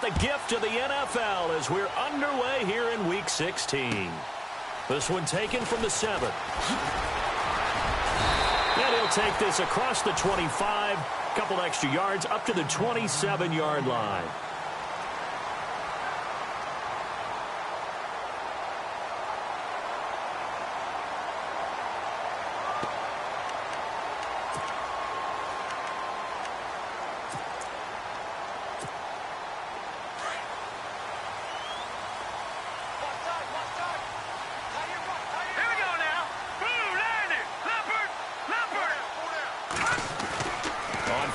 the gift of the NFL as we're underway here in Week 16. This one taken from the 7. And he'll take this across the 25, couple extra yards up to the 27-yard line.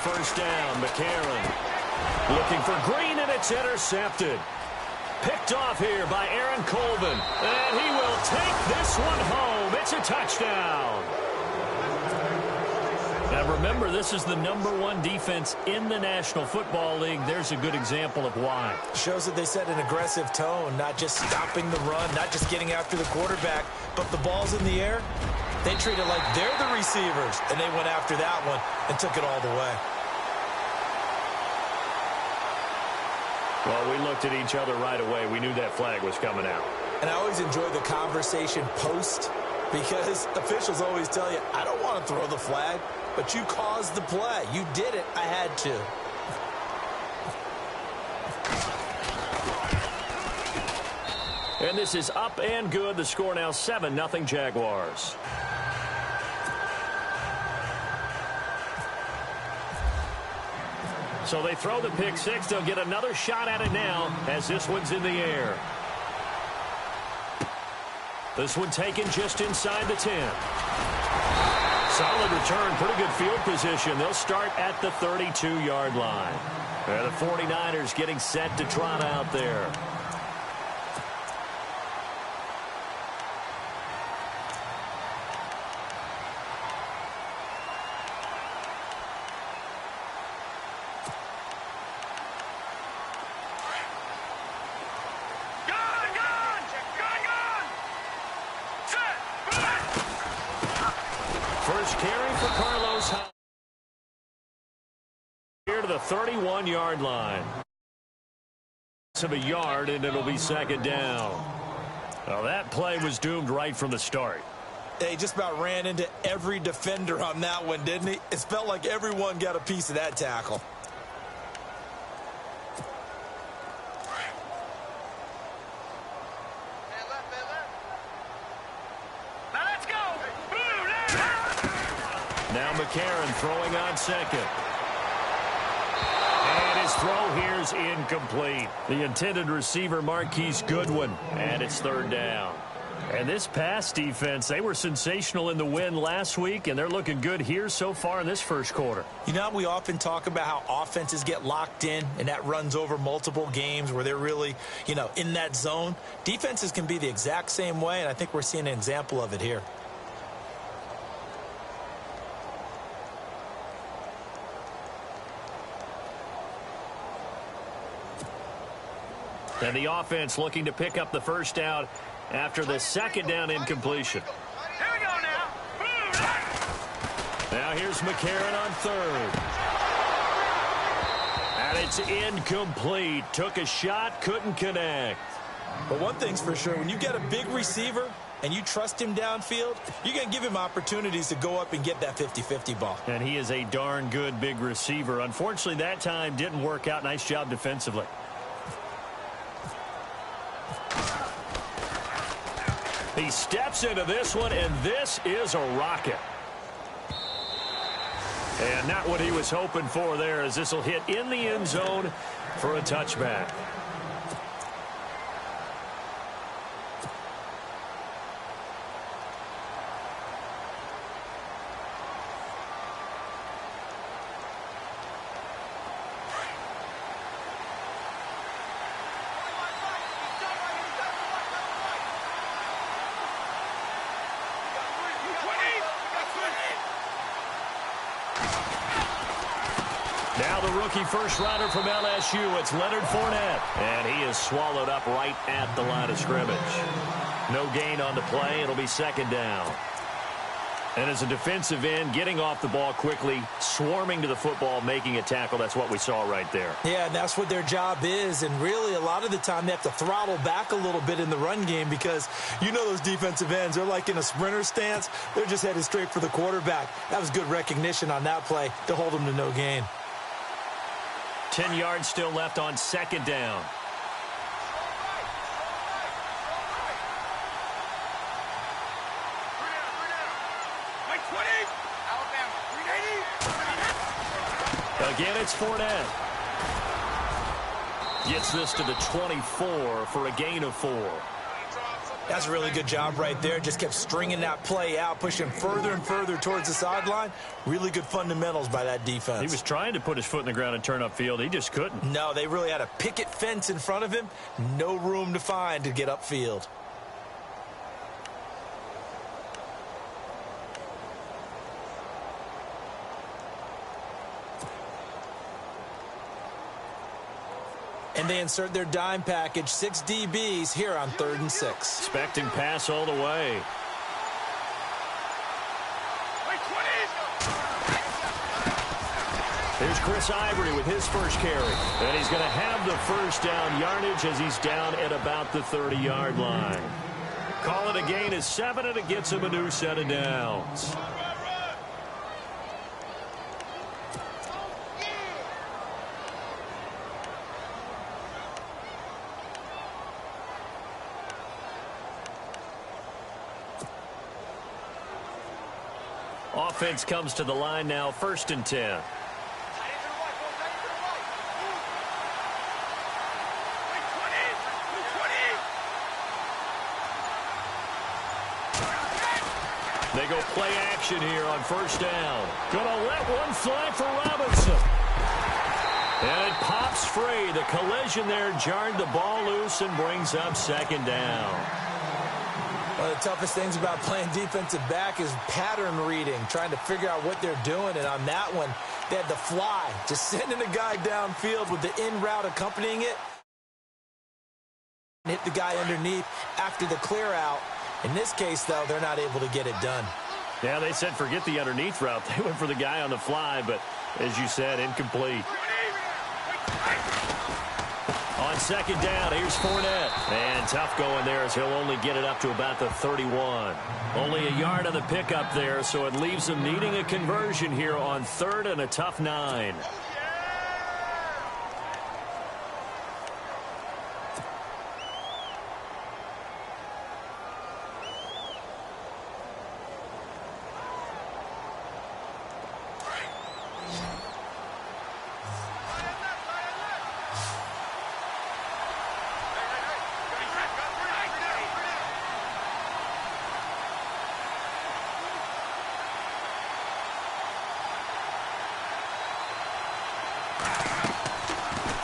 First down, McCarron looking for Green, and it's intercepted. Picked off here by Aaron Colvin, and he will take this one home. It's a touchdown. Now remember, this is the #1 defense in the National Football League. There's a good example of why. Shows that they set an aggressive tone, not just stopping the run, not just getting after the quarterback, but the ball's in the air. They treat it like they're the receivers, and they went after that one and took it all the way. Well, we looked at each other right away. We knew that flag was coming out. And I always enjoy the conversation post, because officials always tell you, I don't want to throw the flag, but you caused the play. You did it. I had to. And this is up and good. The score now 7-0 Jaguars. So they throw the pick six. They'll get another shot at it now as this one's in the air. This one taken just inside the 10. Solid return, pretty good field position. They'll start at the 32-yard line. The 49ers getting set to trot out there. First carry for Carlos here to the 31-yard line. Of a yard, and it'll be second down. Well, that play was doomed right from the start. They just about ran into every defender on that one, didn't he? It felt like everyone got a piece of that tackle. Now McCarron throwing on second. And his throw here's incomplete. The intended receiver, Marquise Goodwin, and it's third down. And this pass defense, they were sensational in the win last week, and they're looking good here so far in this first quarter. You know, we often talk about how offenses get locked in, and that runs over multiple games where they're really, in that zone. Defenses can be the exact same way, and I think we're seeing an example of it here. And the offense looking to pick up the first down after the second down incompletion. Here we go now. Now here's McCarron on third. And it's incomplete. Took a shot, couldn't connect. But one thing's for sure, when you get a big receiver and you trust him downfield, you're going to give him opportunities to go up and get that 50-50 ball. And he is a darn good big receiver. Unfortunately, that time didn't work out. Nice job defensively. He steps into this one, and this is a rocket. And not what he was hoping for there, as this will hit in the end zone for a touchback. Now the rookie first rounder from LSU, it's Leonard Fournette. And he is swallowed up right at the line of scrimmage. No gain on the play. It'll be second down. And as a defensive end, getting off the ball quickly, swarming to the football, making a tackle, that's what we saw right there. Yeah, and that's what their job is. And really, a lot of the time, they have to throttle back a little bit in the run game because you know those defensive ends, they're like in a sprinter stance. They're just headed straight for the quarterback. That was good recognition on that play to hold them to no gain. 10 yards still left on second down. Again, it's Fournette. Gets this to the 24 for a gain of 4. That's a really good job right there. Just kept stringing that play out, pushing further and further towards the sideline. Really good fundamentals by that defense. He was trying to put his foot in the ground and turn upfield. He just couldn't. No, they really had a picket fence in front of him. No room to find to get upfield. And they insert their dime package, 6 DBs here on 3rd and 6. Expecting pass all the way. Here's Chris Ivory with his first carry. And he's going to have the first down yardage as he's down at about the 30-yard line. Call it a gain of 7, and it gets him a new set of downs. Offense comes to the line now, 1st and 10. They go play action here on 1st down. Gonna let one fly for Robinson. And it pops free. The collision there jarred the ball loose and brings up 2nd down. One of the toughest things about playing defensive back is pattern reading, trying to figure out what they're doing. And on that one, they had to fly, just sending a guy downfield with the in route accompanying it. Hit the guy underneath after the clear out. In this case, though, they're not able to get it done. Yeah, they said forget the underneath route. They went for the guy on the fly, but as you said, incomplete. On 2nd down, here's Fournette. And tough going there as he'll only get it up to about the 31. Only a yard on the pickup there, so it leaves him needing a conversion here on 3rd and a tough 9.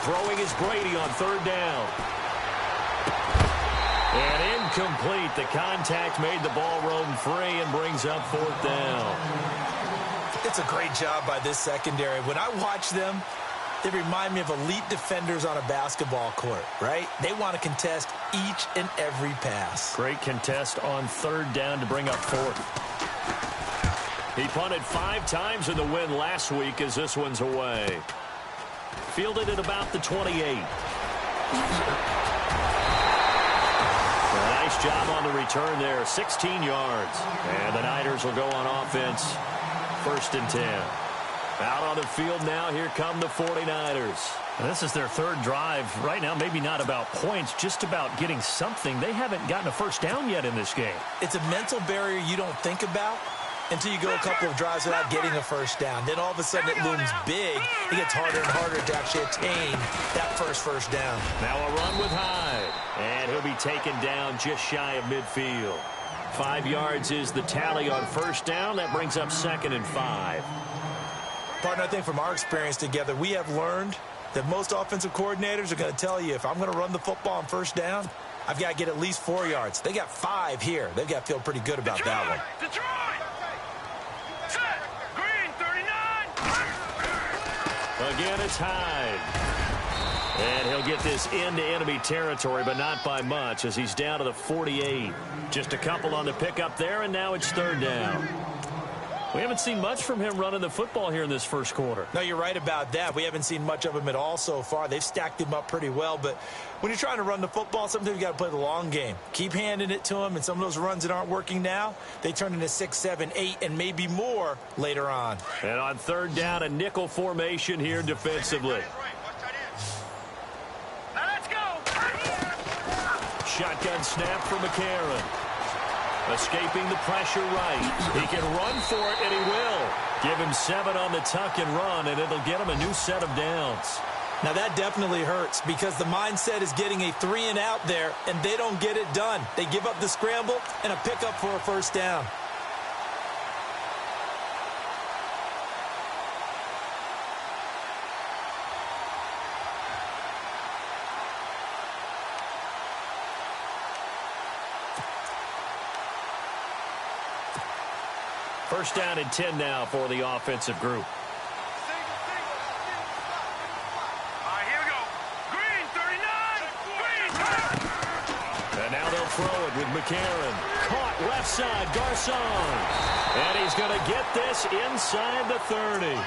Throwing is Brady on 3rd down. And incomplete. The contact made the ball roam free and brings up 4th down. It's a great job by this secondary. When I watch them, they remind me of elite defenders on a basketball court, right? They want to contest each and every pass. Great contest on 3rd down to bring up 4th. He punted 5 times in the win last week as this one's away. Fielded at about the 28. Nice job on the return there. 16 yards. And the Niners will go on offense. 1st and 10. Out on the field now. Here come the 49ers. And this is their 3rd drive. Right now, maybe not about points, just about getting something. They haven't gotten a 1st down yet in this game. It's a mental barrier you don't think about until you go a couple of drives without getting a 1st down. Then all of a sudden it looms big. It gets harder and harder to actually attain that first down. Now a run with Hyde. And he'll be taken down just shy of midfield. 5 yards is the tally on 1st down. That brings up 2nd and 5. Partner, I think from our experience together, we have learned that most offensive coordinators are going to tell you, if I'm going to run the football on 1st down, I've got to get at least 4 yards. They got 5 here. They've got to feel pretty good about that one. Detroit! Set! Green, 39! Again, it's Hyde. And he'll get this into enemy territory, but not by much as he's down to the 48. Just a couple on the pickup there, and now it's 3rd down. We haven't seen much from him running the football here in this first quarter. No, you're right about that. We haven't seen much of him at all so far. They've stacked him up pretty well, but when you're trying to run the football, sometimes you got to play the long game. Keep handing it to him, and some of those runs that aren't working now, they turn into 6, 7, 8, and maybe more later on. And on third down, a nickel formation here defensively. Now let's go. Shotgun snap for McCarron. Escaping the pressure right. He can run for it, and he will. Give him 7 on the tuck and run, and it'll get him a new set of downs. Now, that definitely hurts because the mindset is getting a 3-and-out there, and they don't get it done. They give up the scramble and a pickup for a first down. First down and 10 now for the offensive group. All right, here we go. Green, 39. Green, And now they'll throw it with McCarron. Caught left side, Garcon. And he's going to get this inside the 30.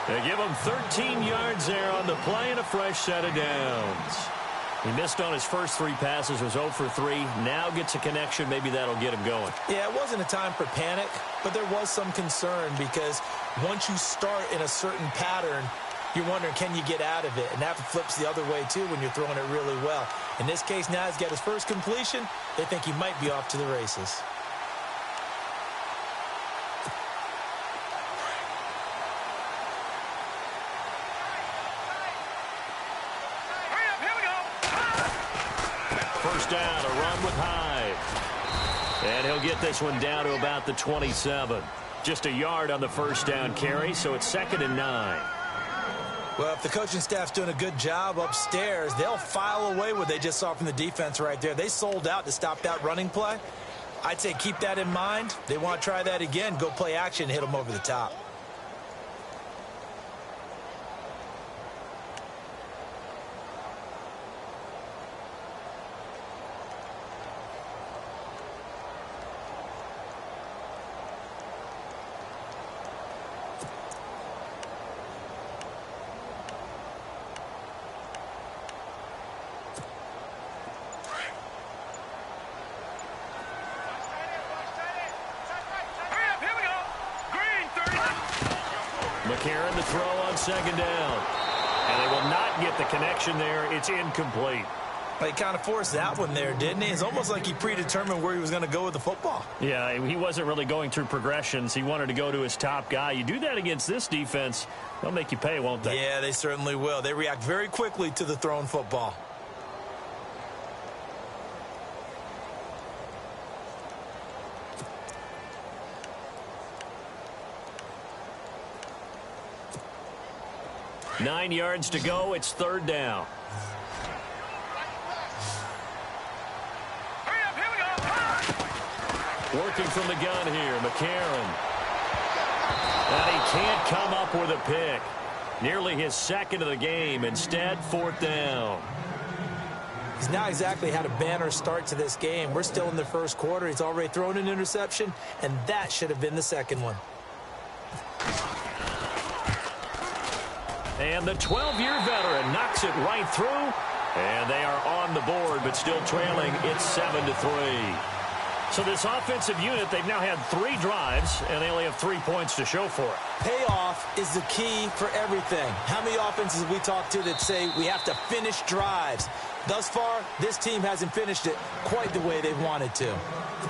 They give him 13 yards there on the play and a fresh set of downs. He missed on his first 3 passes, was 0 for 3. Now gets a connection. Maybe that'll get him going. Yeah, it wasn't a time for panic, but there was some concern because once you start in a certain pattern, you're wondering, can you get out of it? And that flips the other way, too, when you're throwing it really well. In this case, now he's got his first completion. They think he might be off to the races. hurry up, here we go. First down, a run with Hyde. And he'll get this one down to about the 27. Just a yard on the first down carry, so it's 2nd and 9. Well, if the coaching staff's doing a good job upstairs, they'll file away what they just saw from the defense right there. They sold out to stop that running play. I'd say keep that in mind. They want to try that again. Go play action, hit them over the top. Hurry up, here we go. Green, 30. McCarron to throw on 2nd down. And they will not get the connection there. It's incomplete. He kind of forced that one there, didn't he? It's almost like he predetermined where he was going to go with the football. Yeah, he wasn't really going through progressions. He wanted to go to his top guy. You do that against this defense, they'll make you pay, won't they? Yeah, they certainly will. They react very quickly to the thrown football. Nine yards to go. It's 3rd down. Hurry up, here we go. Working from the gun here, McCarron. And he can't come up with a pick. Nearly his 2nd of the game. Instead, 4th down. He's not exactly had a banner start to this game. We're still in the first quarter. He's already thrown an interception, and that should have been the 2nd one. And the 12-year veteran knocks it right through. And they are on the board, but still trailing. It's 7-3. So this offensive unit, they've now had 3 drives, and they only have 3 points to show for it. Payoff is the key for everything. How many offenses have we talked to that say we have to finish drives? Thus far, this team hasn't finished it quite the way they've wanted to.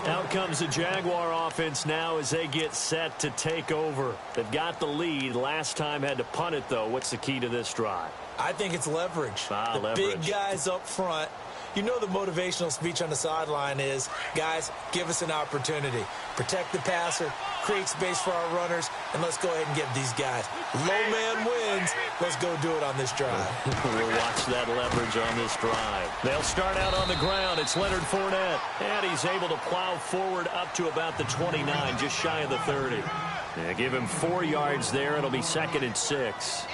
Out comes the Jaguar offense now as they get set to take over. They've got the lead. Last time had to punt it, though. What's the key to this drive? I think it's leverage. The Leverage. big guys up front. You know the motivational speech on the sideline is, guys, give us an opportunity. Protect the passer, create space for our runners, and let's go ahead and get these guys. Low man wins. Let's go do it on this drive. We'll watch that leverage on this drive. They'll start out on the ground. It's Leonard Fournette. And he's able to plow forward up to about the 29, just shy of the 30. Yeah, give him 4 yards there. It'll be 2nd and 6.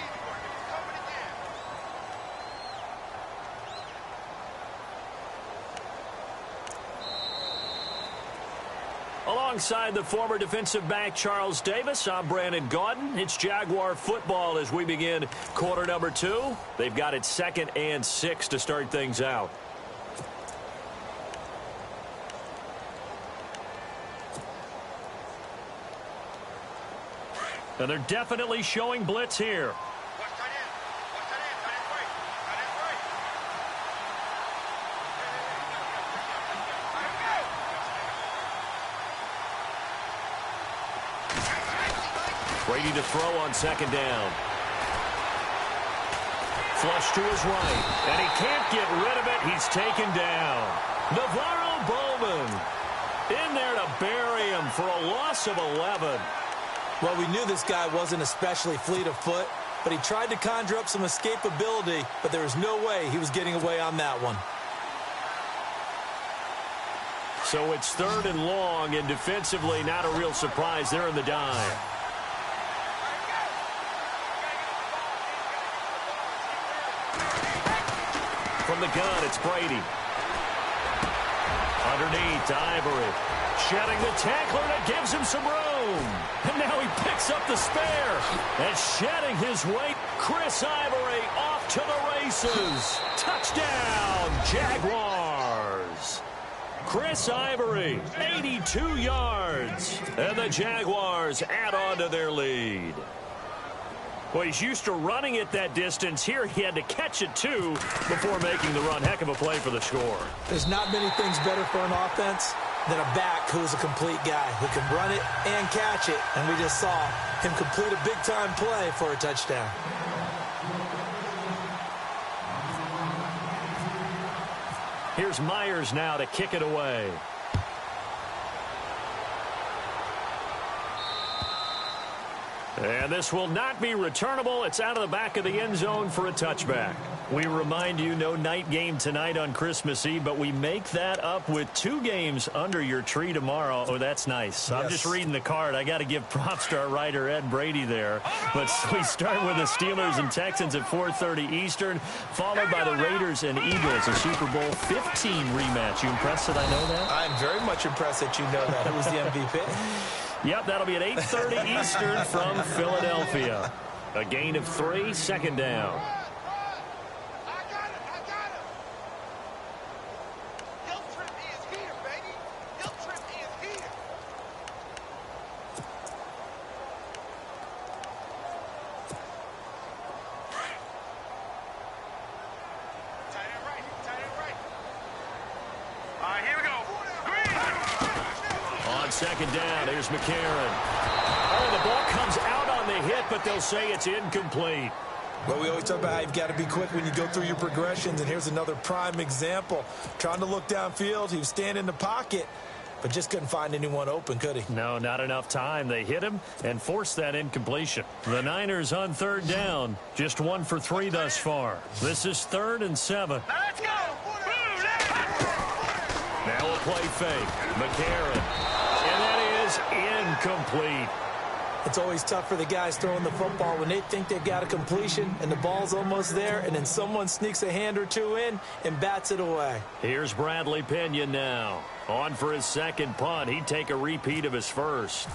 Alongside the former defensive back Charles Davis, I'm Brandon Gaudin. It's Jaguar football as we begin quarter number 2. They've got it 2nd and 6 to start things out. And they're definitely showing blitz here. Brady to throw on 2nd down. Flush to his right, and he can't get rid of it. He's taken down. Navarro Bowman in there to bury him for a loss of 11. Well, we knew this guy wasn't especially fleet of foot, but he tried to conjure up some escapability, but there was no way he was getting away on that one. So it's 3rd and long, and defensively not a real surprise. They're in the dime. From the gun, it's Brady. Underneath to Ivory. Shedding the tackler that gives him some room. And now he picks up the spare. And shedding his weight, Chris Ivory off to the races. Touchdown, Jaguars. Chris Ivory, 82 yards. And the Jaguars add on to their lead. Well, he's used to running it that distance. Here he had to catch it, too, before making the run. Heck of a play for the score. There's not many things better for an offense than a back who's a complete guy who can run it and catch it. And we just saw him complete a big-time play for a touchdown. Here's Myers now to kick it away. And this will not be returnable. It's out of the back of the end zone for a touchback. We remind you, no night game tonight on Christmas Eve, but we make that up with 2 games under your tree tomorrow. Oh, that's nice. Yes. I'm just reading the card. I got to give props to our writer, Ed Brady, there. But we start with the Steelers and Texans at 4:30 Eastern, followed by the Raiders and Eagles, a Super Bowl 15 rematch. You impressed that I know that? I'm very much impressed that you know that. Who was the MVP? Yep, that'll be at 8:30 Eastern from Philadelphia. A gain of 3, 2nd down. Second down, here's McCarron. Oh, the ball comes out on the hit, but they'll say it's incomplete. Well, we always talk about how you've got to be quick when you go through your progressions, and here's another prime example. Trying to look downfield, he was standing in the pocket, but just couldn't find anyone open, could he? No, not enough time. They hit him and forced that incompletion. The Niners on 3rd down, just 1 for 3 thus far. This is 3rd and 7. Let's go! Now a play fake. McCarron. And that is incomplete. It's always tough for the guys throwing the football when they think they've got a completion and the ball's almost there, and then someone sneaks a hand or 2 in and bats it away. Here's Bradley Pinion now. On for his 2nd punt. He'd take a repeat of his first.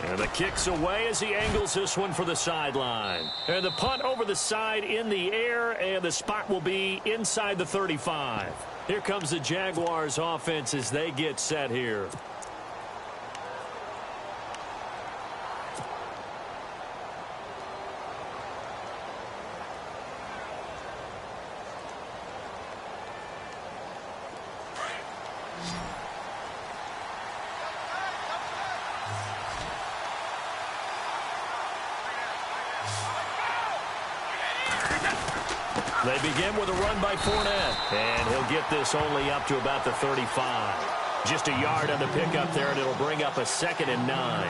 And the kick's away as he angles this one for the sideline. And the punt over the side in the air, and the spot will be inside the 35. Here comes the Jaguars offense as they get set here. They begin with a run by Fournette, and he'll get this only up to about the 35. Just a yard on the pickup there, and it'll bring up a 2nd and 9.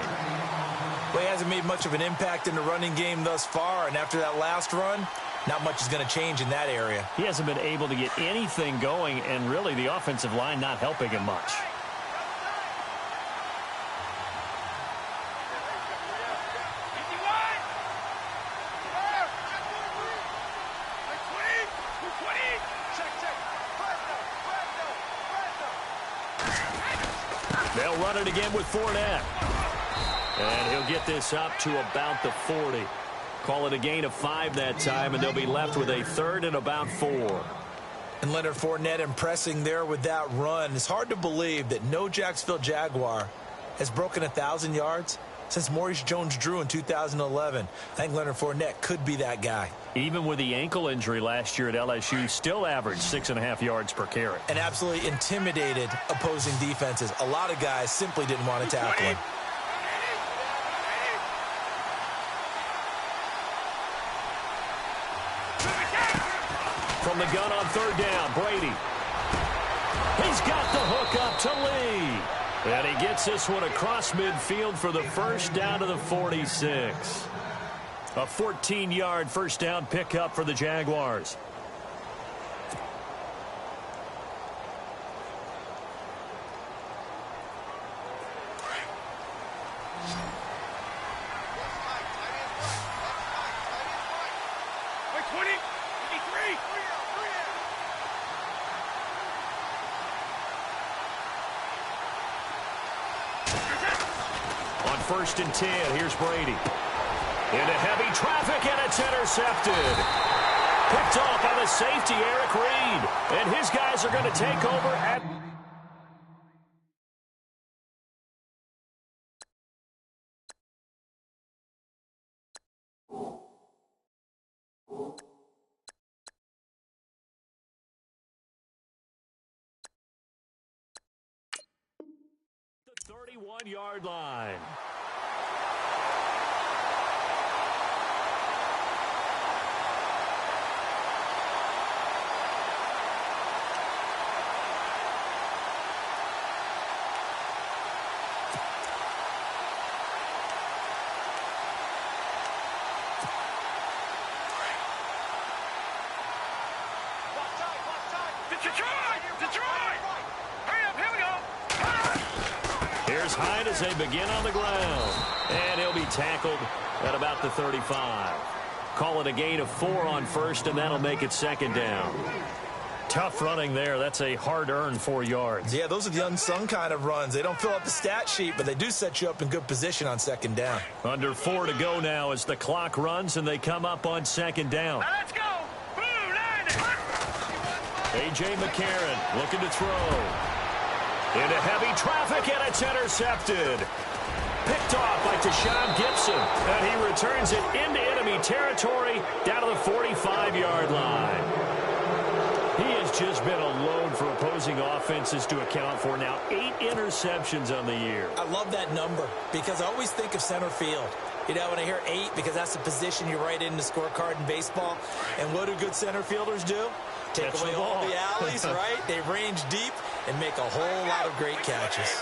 Well, he hasn't made much of an impact in the running game thus far, and after that last run, not much is going to change in that area. He hasn't been able to get anything going, and really the offensive line not helping him much. They'll run it again with Fournette. And he'll get this up to about the 40. Call it a gain of 5 that time, and they'll be left with a third and about 4. And Leonard Fournette impressing there with that run. It's hard to believe that no Jacksonville Jaguar has broken 1,000 yards since Maurice Jones-Drew in 2011. I think Leonard Fournette could be that guy. Even with the ankle injury last year at LSU, still averaged 6.5 yards per carry. And absolutely intimidated opposing defenses. A lot of guys simply didn't want to tackle him. From the gun on third down, Brady. He's got the hook up to Lee. And he gets this one across midfield for the first down to the 46. A 14-yard first down pickup for the Jaguars. First and 10, here's Brady. Into heavy traffic, and it's intercepted. Picked off by the safety, Eric Reed. And his guys are going to take over at... the 31-yard line. Here's Hyde as they begin on the ground. And he'll be tackled at about the 35. Call it a gain of 4 on first, and that'll make it second down. Tough running there. That's a hard-earned 4 yards. Yeah, those are the unsung kind of runs. They don't fill out the stat sheet, but they do set you up in good position on second down. Under 4 to go now as the clock runs, and they come up on second down. Now let's go. A.J. McCarron looking to throw. Into heavy traffic, and it's intercepted. Picked off by Tashawn Gibson. And he returns it into enemy territory down to the 45-yard line. He has just been a load for opposing offenses to account for. Now 8 interceptions on the year. I love that number because I always think of center field. You know, when I hear 8, because that's the position you write in the scorecard in baseball. And what do good center fielders do? Take away all the alleys, right? They range deep and make a whole lot of great catches.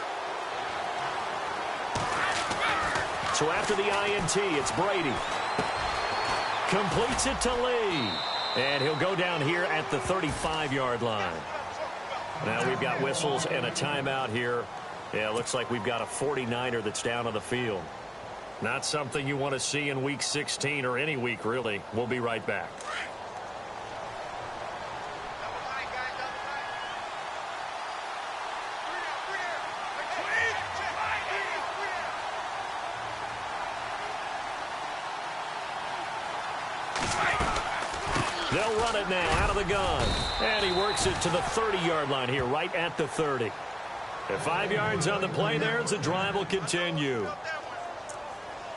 So after the INT, it's Brady. Completes it to Lee. And he'll go down here at the 35-yard line. Now we've got whistles and a timeout here. Yeah, it looks like we've got a 49er that's down on the field. Not something you want to see in Week 16 or any week, really. We'll be right back. They'll run it now out of the gun. And he works it to the 30-yard line here, right at the 30. At 5 yards on the play there, as the drive will continue.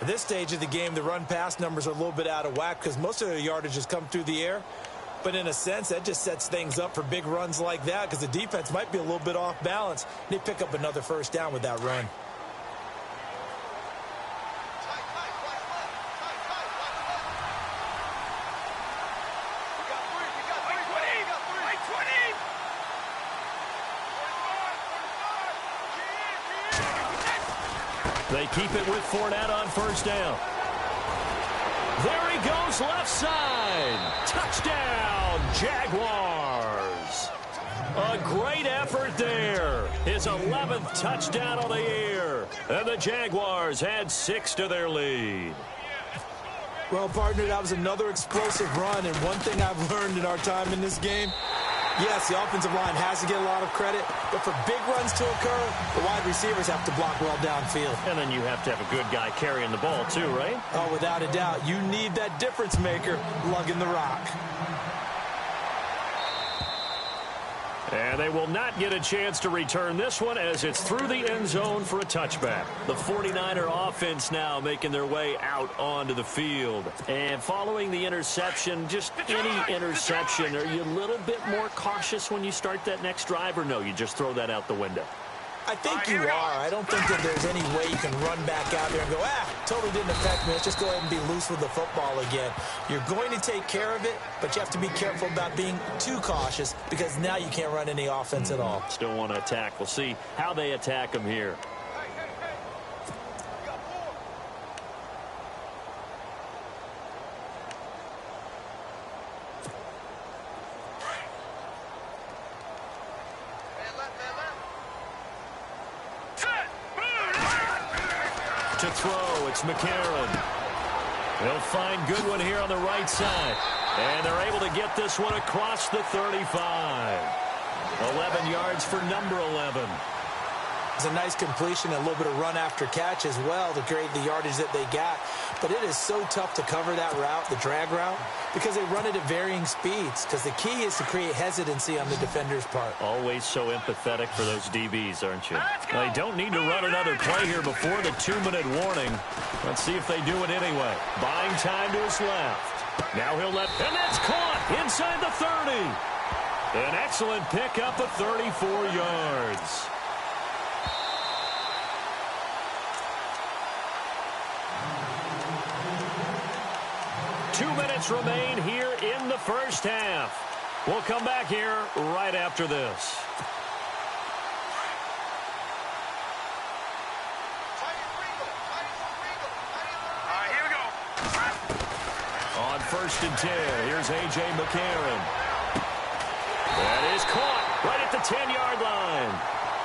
At this stage of the game, the run-pass numbers are a little bit out of whack because most of their yardage has come through the air. But in a sense, that just sets things up for big runs like that because the defense might be a little bit off balance. They pick up another first down with that run. They keep it with Fournette on first down. There he goes, left side. Touchdown, Jaguars. A great effort there. His 11th touchdown on the year. And the Jaguars add 6 to their lead. Well, partner, that was another explosive run. And one thing I've learned in our time in this game, Yes, the offensive line has to get a lot of credit, but for big runs to occur, the wide receivers have to block well downfield. And then you have to have a good guy carrying the ball too, right? Oh, without a doubt. You need that difference maker lugging the rock. And they will not get a chance to return this one as it's through the end zone for a touchback. The 49er offense now making their way out onto the field. And following the interception, just any interception, are you a little bit more cautious when you start that next drive, or no, you just throw that out the window? I think you are. I don't think that there's any way you can run back out there and go, totally didn't affect me. Let's just go ahead and be loose with the football again. You're going to take care of it, but you have to be careful about being too cautious because now you can't run any offense at all. Still want to attack. We'll see how they attack them here. To throw, it's McCarron. They'll find Goodwin here on the right side. And they're able to get this one across the 35. 11 yards for number 11. It's a nice completion, a little bit of run after catch as well to create the yardage that they got. But it is so tough to cover that route, the drag route, because they run it at varying speeds. Because the key is to create hesitancy on the defender's part. Always so empathetic for those DBs, aren't you? They don't need to run another play here before the 2-minute warning. Let's see if they do it anyway. Buying time to his left. Now he'll let, and that's caught inside the 30. An excellent pickup of 34 yards. Remain here in the first half. We'll come back here right after this. Here we go. On 1st and 10, here's A.J. McCarron. That is caught right at the 10-yard line.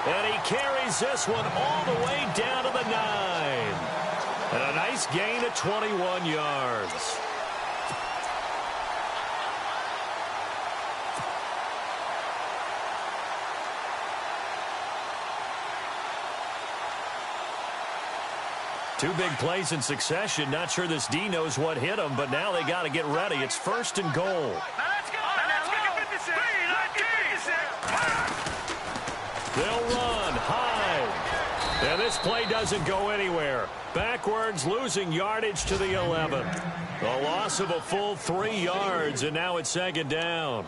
And he carries this one all the way down to the 9. And a nice gain of 21 yards. Two big plays in succession. Not sure this D knows what hit him, but now they got to get ready. It's 1st and goal. Let's go. They'll run, hide. And this play doesn't go anywhere. Backwards, losing yardage to the 11. A loss of a full 3 yards, and now it's 2nd down.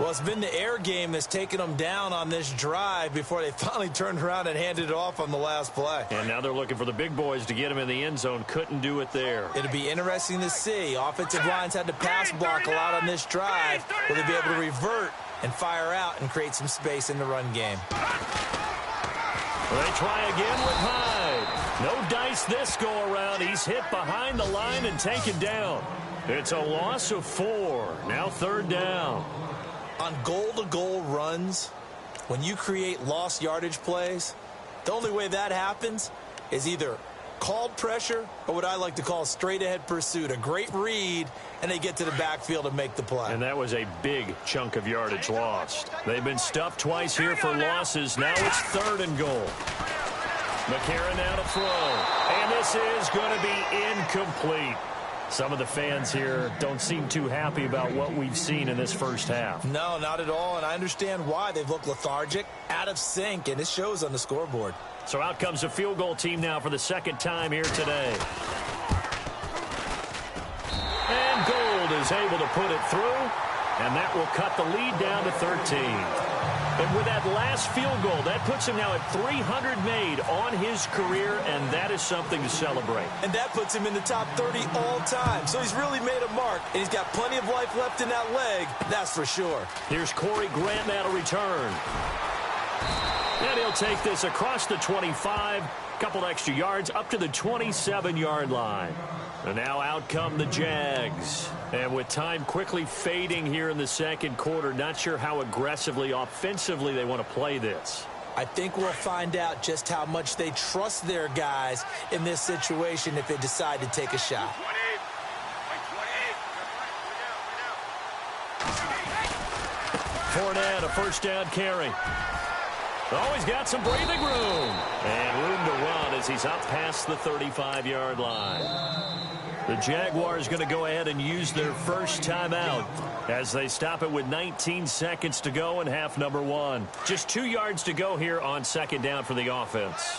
Well, it's been the air game that's taken them down on this drive before they finally turned around and handed it off on the last play. And now they're looking for the big boys to get him in the end zone. Couldn't do it there. It'll be interesting to see. Offensive lines had to pass block a lot on this drive. Will they be able to revert and fire out and create some space in the run game? They try again with Hyde. No dice this go around. He's hit behind the line and taken down. It's a loss of 4. Now 3rd down. On goal-to-goal runs, when you create lost yardage plays, the only way that happens is either called pressure or what I like to call straight-ahead pursuit. A great read, and they get to the backfield and make the play. And that was a big chunk of yardage lost. They've been stuffed twice here for losses. Now it's 3rd and goal. McCarron now to throw. And this is going to be incomplete. Some of the fans here don't seem too happy about what we've seen in this first half. No, not at all, and I understand why. They've looked lethargic, out of sync, and it shows on the scoreboard. So out comes the field goal team now for the 2nd time here today. And Gold is able to put it through, and that will cut the lead down to 13. And with that last field goal, that puts him now at 300 made on his career, and that is something to celebrate. And that puts him in the top 30 all time. So he's really made a mark, and he's got plenty of life left in that leg, that's for sure. Here's Corey Grant now to return. And he'll take this across the 25, couple extra yards up to the 27-yard line. And now out come the Jags. And with time quickly fading here in the 2nd quarter, not sure how aggressively, offensively they want to play this. I think we'll find out just how much they trust their guys in this situation if they decide to take a shot. Fournette, a first down carry. Oh, he's got some breathing room. And room to run as he's up past the 35-yard line. The Jaguars going to go ahead and use their first timeout as they stop it with 19 seconds to go in half number 1. Just 2 yards to go here on second down for the offense.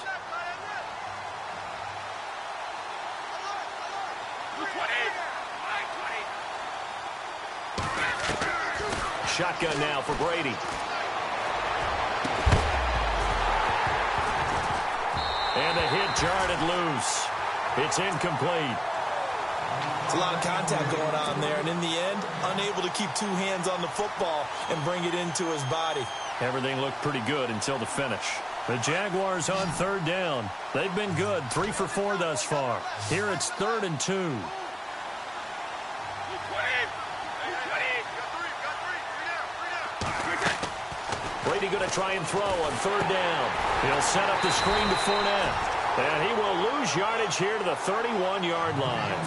Shotgun now for Brady. And the hit jarred it loose. It's incomplete. It's a lot of contact going on there, and in the end, unable to keep 2 hands on the football and bring it into his body. Everything looked pretty good until the finish. The Jaguars on third down. They've been good, 3 for 4 thus far. Here it's 3rd and 2. Brady going to try and throw on third down. He'll set up the screen to Fournette. And he will lose yardage here to the 31-yard line.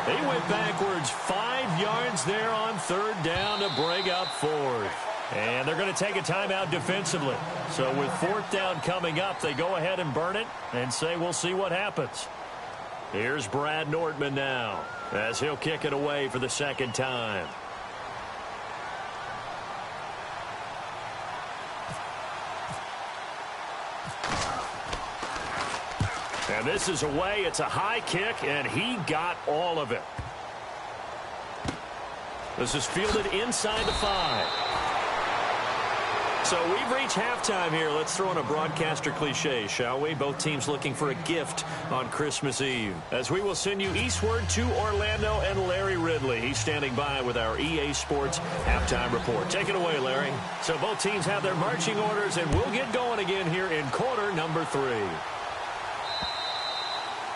He went backwards 5 yards there on third down to bring up 4th. And they're going to take a timeout defensively. So with 4th down coming up, they go ahead and burn it and say we'll see what happens. Here's Brad Nortman now as he'll kick it away for the second time. And this is away. It's a high kick, and he got all of it. This is fielded inside the 5. So we've reached halftime here. Let's throw in a broadcaster cliche, shall we? Both teams looking for a gift on Christmas Eve. As we will send you eastward to Orlando and Larry Ridley. He's standing by with our EA Sports halftime report. Take it away, Larry. So both teams have their marching orders, and we'll get going again here in quarter number 3.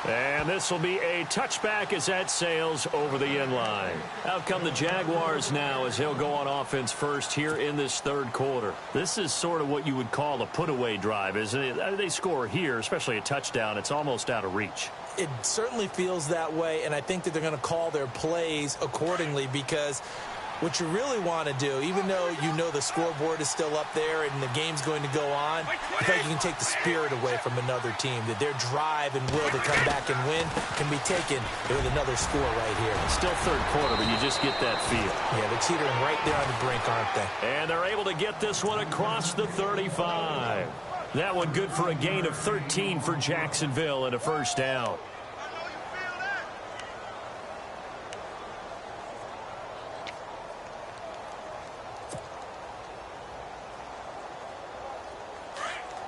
And this will be a touchback as that sails over the end line. Out come the Jaguars now as he'll go on offense first here in this third quarter. This is sort of what you would call a put-away drive, isn't it? They score here, especially a touchdown. It's almost out of reach. It certainly feels that way, and I think that they're going to call their plays accordingly because what you really want to do, even though you know the scoreboard is still up there and the game's going to go on, I think you can take the spirit away from another team, that their drive and will to come back and win can be taken with another score right here. It's still third quarter, but you just get that feel. Yeah, they're teetering right there on the brink, aren't they? And they're able to get this one across the 35. That one good for a gain of 13 for Jacksonville and a first down.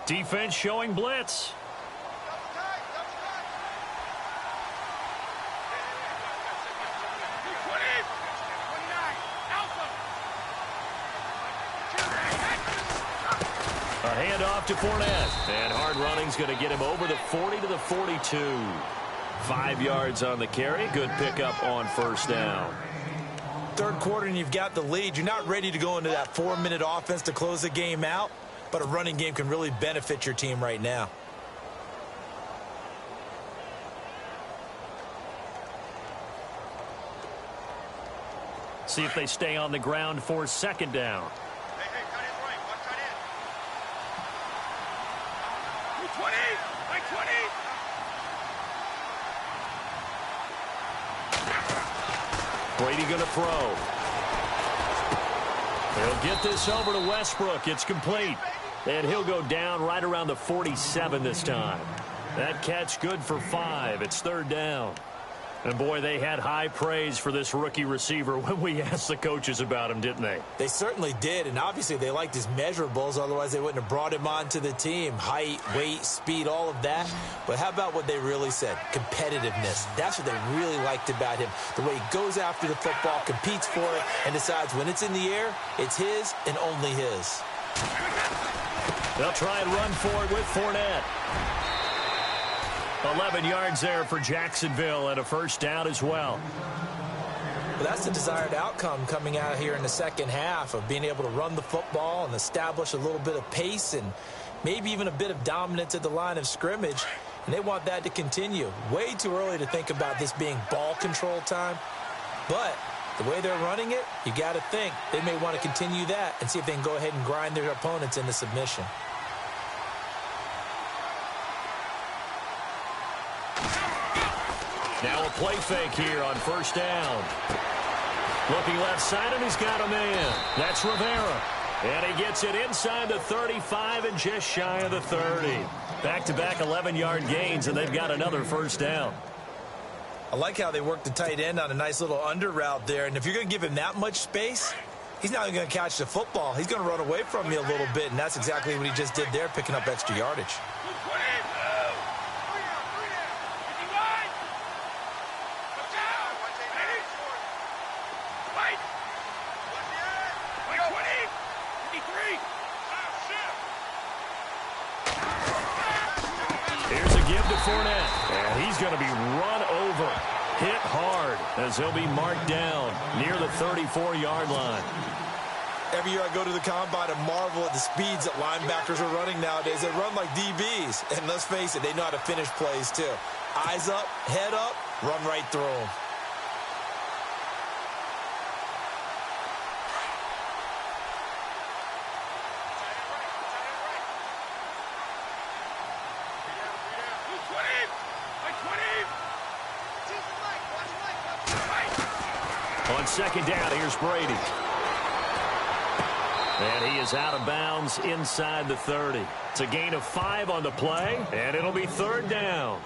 Defense showing blitz. A handoff to Fournette. And hard running's going to get him over the 40 to the 42. 5 yards on the carry. Good pickup on first down. Third quarter and you've got the lead. You're not ready to go into that 4-minute offense to close the game out. But a running game can really benefit your team right now. See if they stay on the ground for second down. Hey, cut in right. Watch cut in. 20. Brady going to throw. He'll get this over to Westbrook. It's complete. And he'll go down right around the 47 this time. That catch good for 5. It's third down. And, boy, they had high praise for this rookie receiver when we asked the coaches about him, didn't they? They certainly did, and obviously they liked his measurables. Otherwise, they wouldn't have brought him onto the team. Height, weight, speed, all of that. But how about what they really said? Competitiveness. That's what they really liked about him. The way he goes after the football, competes for it, and decides when it's in the air, it's his and only his. They'll try and run for it with Fournette. 11 yards there for Jacksonville and a first down as well. Well, that's the desired outcome coming out here in the second half of being able to run the football and establish a little bit of pace and maybe even a bit of dominance at the line of scrimmage. And they want that to continue. Way too early to think about this being ball control time. But The way they're running it, you got to think they may want to continue that and see if they can go ahead and grind their opponents into submission. Now a play fake here on first down. Looking left side, and he's got a man. That's Rivera. And he gets it inside the 35 and just shy of the 30. Back-to-back 11-yard gains, and they've got another first down. I like how they work the tight end on a nice little under route there. And if you're going to give him that much space, he's not even going to catch the football. He's going to run away from you a little bit, and that's exactly what he just did there, picking up extra yardage. And he's going to be run over, hit hard, as he'll be marked down near the 34-yard line. Every year I go to the combine and marvel at the speeds that linebackers are running nowadays. They run like DBs, and let's face it, they know how to finish plays too. Eyes up, head up, run right through them. On second down, here's Brady. And he is out of bounds inside the 30. It's a gain of 5 on the play, and it'll be third down.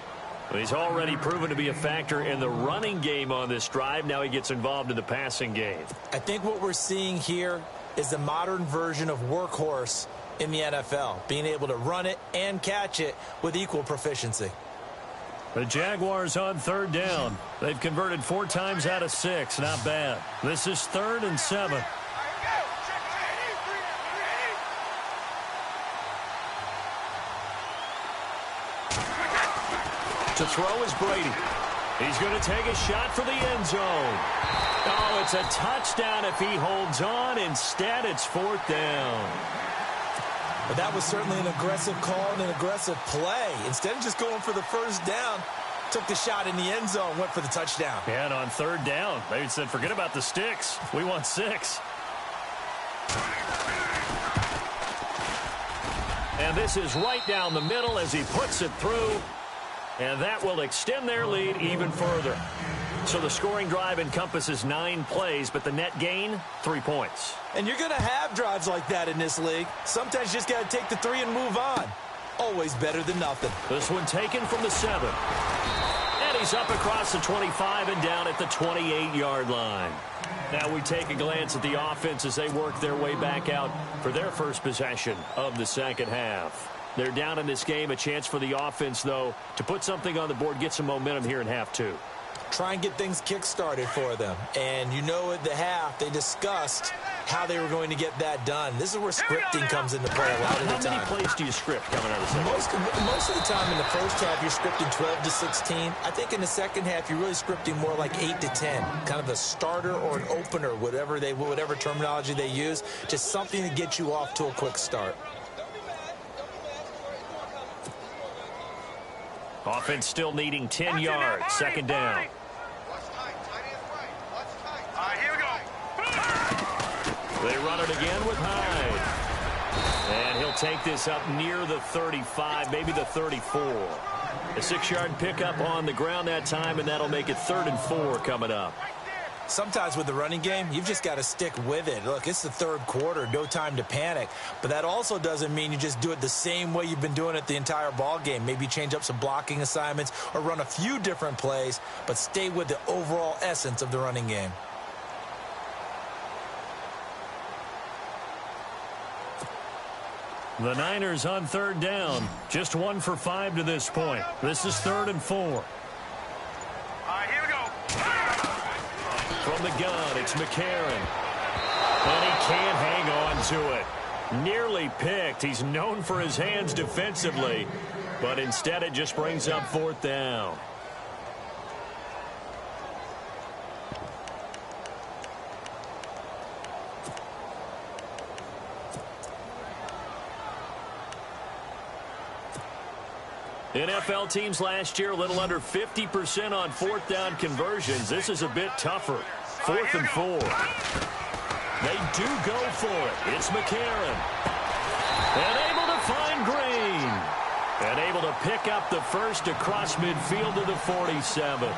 He's already proven to be a factor in the running game on this drive. Now he gets involved in the passing game. I think what we're seeing here is the modern version of workhorse in the NFL, being able to run it and catch it with equal proficiency. The Jaguars on third down. They've converted 4 times out of 6. Not bad. This is 3rd and 7. To throw is Brady. He's going to take a shot for the end zone. Oh, it's a touchdown if he holds on. Instead, it's 4th down. But that was certainly an aggressive call and an aggressive play. Instead of just going for the first down, took the shot in the end zone, went for the touchdown. And on third down, they said, forget about the sticks. We want 6. And this is right down the middle as he puts it through. And that will extend their lead even further. So the scoring drive encompasses 9 plays, but the net gain, 3 points. And you're going to have drives like that in this league. Sometimes you just got to take the 3 and move on. Always better than nothing. This one taken from the 7. And he's up across the 25 and down at the 28-yard line. Now we take a glance at the offense as they work their way back out for their first possession of the second half. They're down in this game. A chance for the offense, though, to put something on the board, get some momentum here in half 2. Try and get things kick-started for them. And you know at the half, they discussed how they were going to get that done. This is where scripting comes into play a lot of the time. How many plays do you script coming out of the second half? Most of the time in the first half, you're scripting 12 to 16. I think in the second half, you're really scripting more like 8 to 10. Kind of a starter or an opener, whatever terminology they use. Just something to get you off to a quick start. Offense still needing 10 yards. Second down. Here we go. They run it again with Hyde. And he'll take this up near the 35, maybe the 34. A 6-yard pickup on the ground that time, and that'll make it 3rd and 4 coming up. Sometimes with the running game, you've just got to stick with it. Look, it's the 3rd quarter, no time to panic. But that also doesn't mean you just do it the same way you've been doing it the entire ball game. Maybe change up some blocking assignments or run a few different plays, but stay with the overall essence of the running game. The Niners on third down. Just 1 for 5 to this point. This is 3rd and 4. Here we go. From the gun, it's McCarron. And he can't hang on to it. Nearly picked. He's known for his hands defensively, but instead it just brings up 4th down. NFL teams last year a little under 50% on 4th down conversions. This is a bit tougher. 4th and 4. They do go for it. It's McCarron. And able to find Green. And able to pick up the first across midfield to the 47.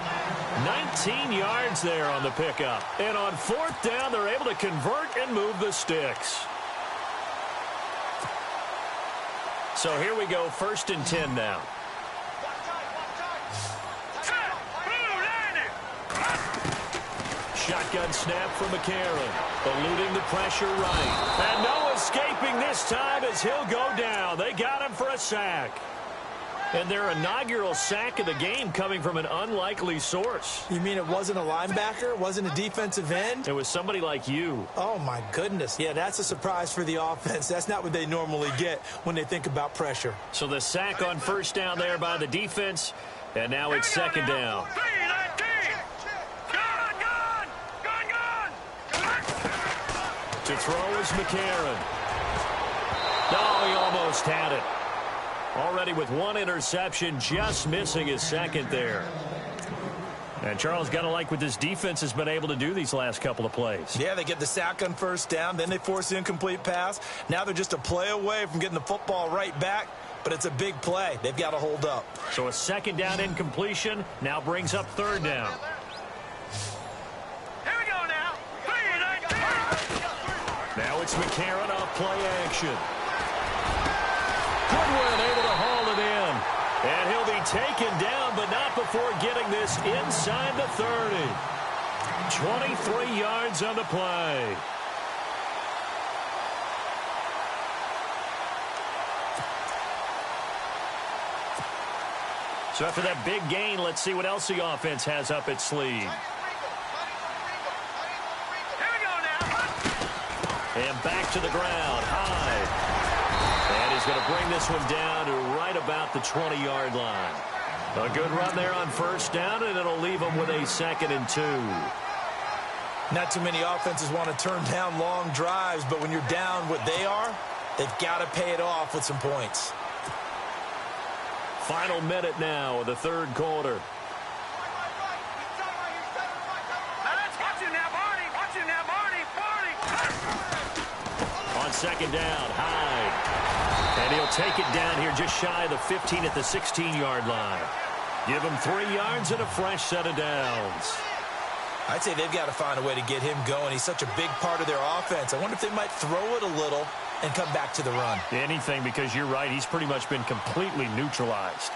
19 yards there on the pickup. And on 4th down, they're able to convert and move the sticks. So here we go, 1st and 10 now. Shotgun snap from McCarron. Eluding the pressure right. And no escaping this time as he'll go down. They got him for a sack. And their inaugural sack of the game coming from an unlikely source. You mean it wasn't a linebacker? It wasn't a defensive end? It was somebody like you. Oh, my goodness. Yeah, that's a surprise for the offense. That's not what they normally get when they think about pressure. So the sack on 1st down there by the defense. And now it's 2nd down. To throw is McCarron. Oh, he almost had it. Already with 1 interception, just missing his 2nd there. And Charles, got to like what this defense has been able to do these last couple of plays. Yeah, they get the sack on 1st down, then they force the incomplete pass. Now they're just a play away from getting the football right back, but it's a big play. They've got to hold up. So a 2nd down incompletion now brings up 3rd down. Here we go now. Now it's McCarron off play action. Goodwin able to haul it in. And he'll be taken down, but not before getting this inside the 30. 23 yards on the play. So after that big gain, let's see what else the offense has up its sleeve. And back to the ground, high. And he's going to bring this one down to right about the 20-yard line. A good run there on 1st down, and it'll leave them with a 2nd and 2. Not too many offenses want to turn down long drives, but when you're down what they are, they've got to pay it off with some points. Final minute now of the 3rd quarter. On 2nd down, Hyde. And he'll take it down here just shy of the 15 at the 16-yard line. Give him 3 yards and a fresh set of downs. I'd say they've got to find a way to get him going. He's such a big part of their offense. I wonder if they might throw it a little and come back to the run. Anything, because you're right. He's pretty much been completely neutralized.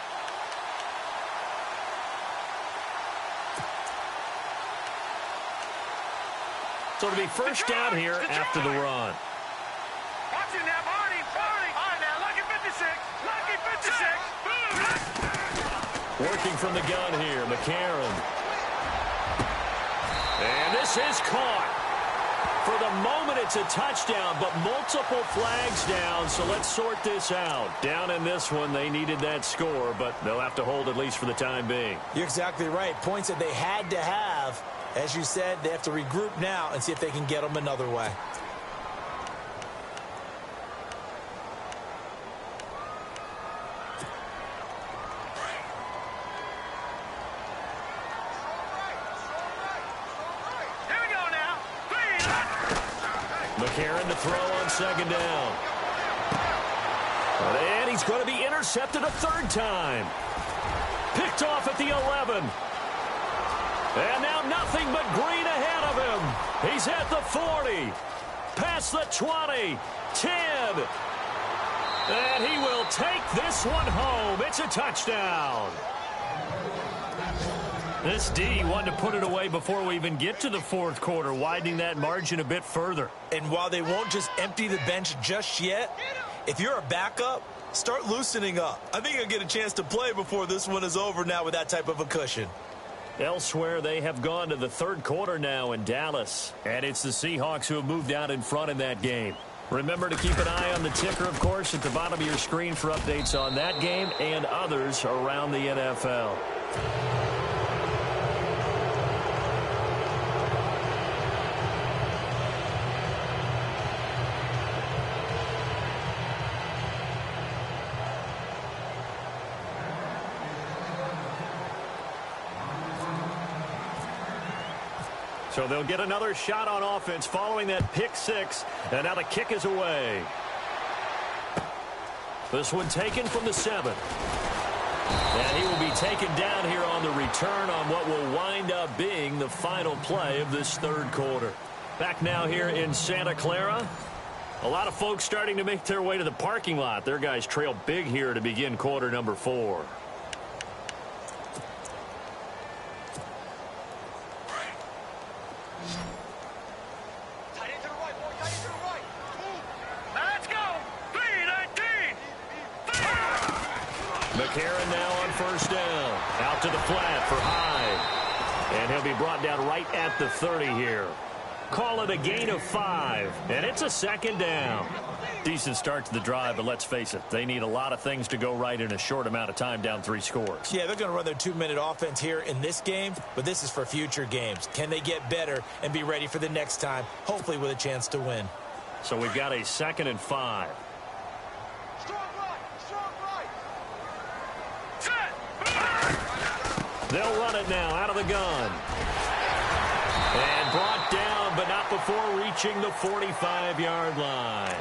So it'll be 1st down here after the run. Watching that, Marty. All right, now, lucky 56. Lucky 56. Working from the gun here, McCarron. And this is caught. For the moment, it's a touchdown, but multiple flags down, so let's sort this out. Down in this one, they needed that score, but they'll have to hold at least for the time being. You're exactly right. Points that they had to have. As you said, they have to regroup now and see if they can get them another way. McCarron to throw on 2nd down. And he's going to be intercepted a 3rd time. Picked off at the 11. And now nothing but green ahead of him. He's at the 40. Past the 20. 10. And he will take this one home. It's a touchdown. This D wanted to put it away before we even get to the 4th quarter, widening that margin a bit further. And while they won't just empty the bench just yet, if you're a backup, start loosening up. I think you'll get a chance to play before this one is over now with that type of a cushion. Elsewhere, they have gone to the 3rd quarter now in Dallas. And it's the Seahawks who have moved out in front in that game. Remember to keep an eye on the ticker, of course, at the bottom of your screen for updates on that game and others around the NFL. So they'll get another shot on offense following that pick six. And now the kick is away. This one taken from the 7. And he will be taken down here on the return on what will wind up being the final play of this third quarter. Back now here in Santa Clara. A lot of folks starting to make their way to the parking lot. Their guys trail big here to begin quarter number 4. Let's go. 3-19. McCarron now on first down. Out to the flat for Hyde. And he'll be brought down right at the 30 here. Call it a gain of 5. And it's a second down. Decent start to the drive, but let's face it, they need a lot of things to go right in a short amount of time down 3 scores. Yeah, they're going to run their 2-minute offense here in this game, but this is for future games. Can they get better and be ready for the next time, hopefully with a chance to win? So we've got a 2nd and 5. Strong right. Set. They'll run it now out of the gun. And brought down, but not before reaching the 45-yard line.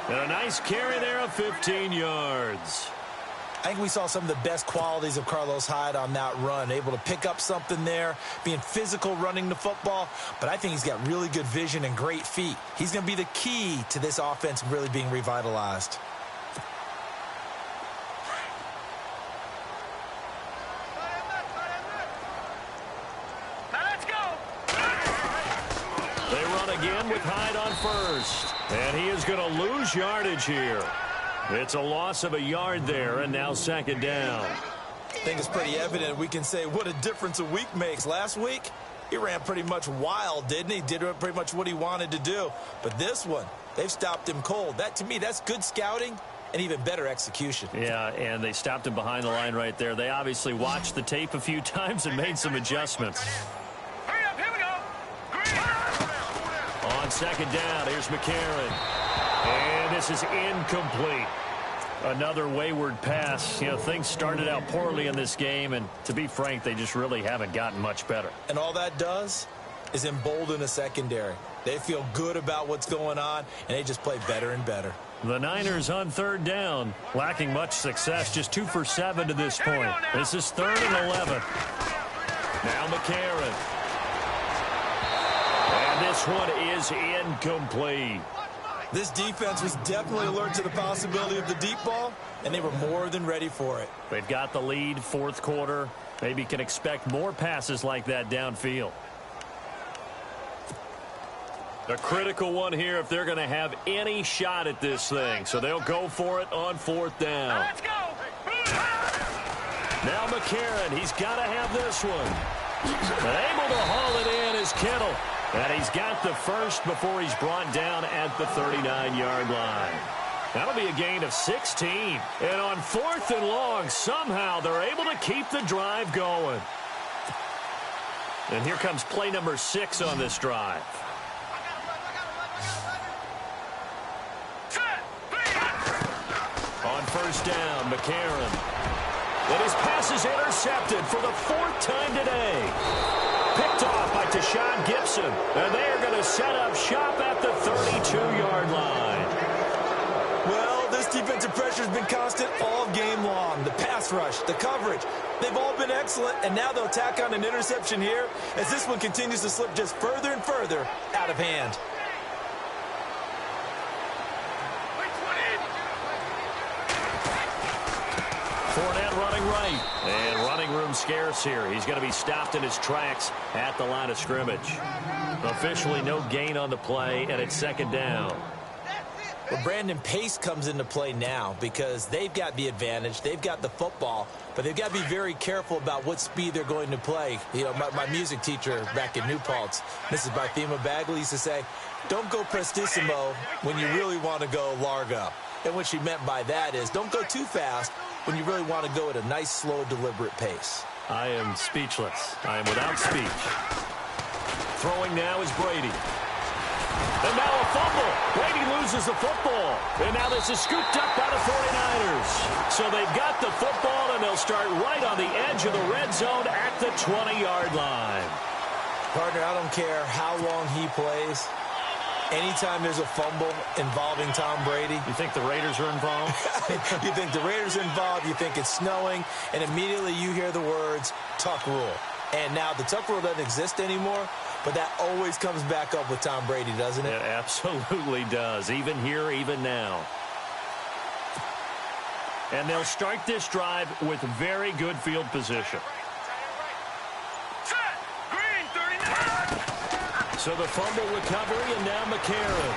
And a nice carry there of 15 yards. I think we saw some of the best qualities of Carlos Hyde on that run. Able to pick up something there, being physical running the football. But I think he's got really good vision and great feet. He's going to be the key to this offense really being revitalized. Let's go. They run again with Hyde on first. And he is going to lose yardage here. It's a loss of a yard there, and now 2nd down. I think it's pretty evident. We can say what a difference a week makes. Last week, he ran pretty much wild, didn't he? Did pretty much what he wanted to do. But this one, they've stopped him cold. That, to me, that's good scouting and even better execution. Yeah, and they stopped him behind the line right there. They obviously watched the tape a few times and made some adjustments. Hurry up. Here we go. Green. On 2nd down, here's McCarron. And this is incomplete. Another wayward pass. You know, things started out poorly in this game, and to be frank, they just really haven't gotten much better. And all that does is embolden a secondary. They feel good about what's going on, and they just play better and better. The Niners on 3rd down, lacking much success, just 2 for 7 to this point. This is 3rd and 11. Now McCarron. And this one is incomplete. This defense was definitely alert to the possibility of the deep ball, and they were more than ready for it. They've got the lead, 4th quarter. Maybe can expect more passes like that downfield. A critical one here if they're going to have any shot at this thing. So they'll go for it on 4th down. Let's go. Now McCarron, he's got to have this one. But able to haul it in is Kittle. And he's got the first before he's brought down at the 39-yard line. That'll be a gain of 16. And on 4th and long, somehow they're able to keep the drive going. And here comes play number 6 on this drive. On 1st down, McCarron. And his pass is intercepted for the 4th time today. Picked off by Tashawn Gibson. And they are going to set up shop at the 32-yard line. Well, this defensive pressure has been constant all game long. The pass rush, the coverage, they've all been excellent. And now they'll tack on an interception here as this one continues to slip just further and further out of hand. Fournette running right. And running room scarce here. He's going to be stopped in his tracks at the line of scrimmage. Officially no gain on the play, and it's 2nd down. Well, Brandon, pace comes into play now because they've got the advantage. They've got the football, but they've got to be very careful about what speed they're going to play. You know, my music teacher back in New Paltz, Mrs. Barthema Bagley, used to say, don't go prestissimo when you really want to go largo. And what she meant by that is don't go too fast when you really want to go at a nice, slow, deliberate pace. I am speechless. I am without speech. Throwing now is Brady. And now a fumble. Brady loses the football. And now this is scooped up by the 49ers. So they've got the football, and they'll start right on the edge of the red zone at the 20-yard line. Partner, I don't care how long he plays. Anytime there's a fumble involving Tom Brady. You think the Raiders are involved? You think the Raiders are involved, you think it's snowing, and immediately you hear the words, Tuck rule. And now the Tuck rule doesn't exist anymore, but that always comes back up with Tom Brady, doesn't it? It absolutely does, even here, even now. And they'll start this drive with very good field position. So the fumble recovery, and now McCarron.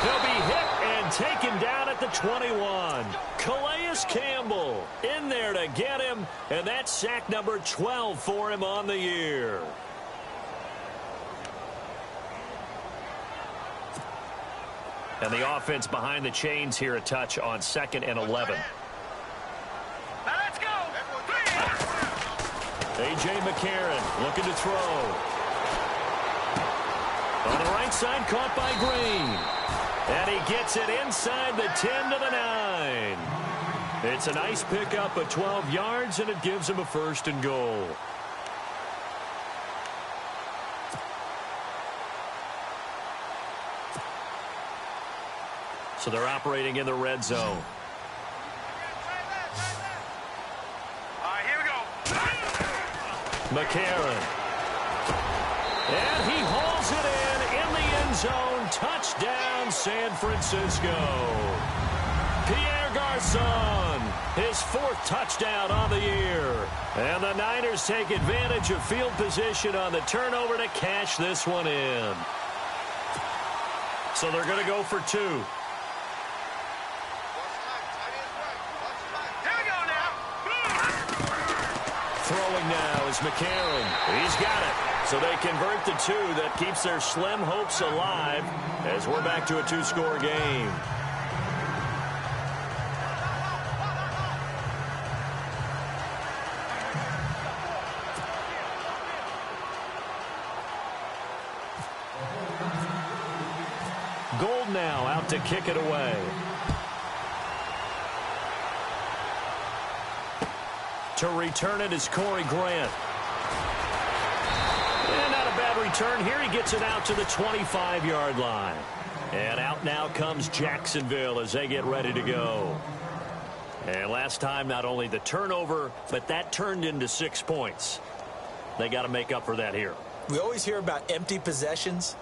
He'll be hit and taken down at the 21. Calais Campbell in there to get him, and that's sack number 12 for him on the year. And the offense behind the chains here, a touch on 2nd and 11. Now let's go. A.J. McCarron looking to throw. On the right side, caught by Green. And he gets it inside the 10 to the 9. It's a nice pickup of 12 yards, and it gives him a 1st and goal. So they're operating in the red zone. All right, here we go. McCarron. And he hauls it in the end zone. Touchdown, San Francisco. Pierre Garçon, his 4th touchdown on the year. And the Niners take advantage of field position on the turnover to cash this one in. So they're going to go for 2. Here we go now. Throwing now is McCarron. He's got it. So they convert the 2. That keeps their slim hopes alive as we're back to a 2-score game. Gold now out to kick it away. To return it is Corey Grant. And not a bad return here. He gets it out to the 25-yard line. And out now comes Jacksonville as they get ready to go. And last time, not only the turnover, but that turned into 6 points. They got to make up for that here. We always hear about empty possessions,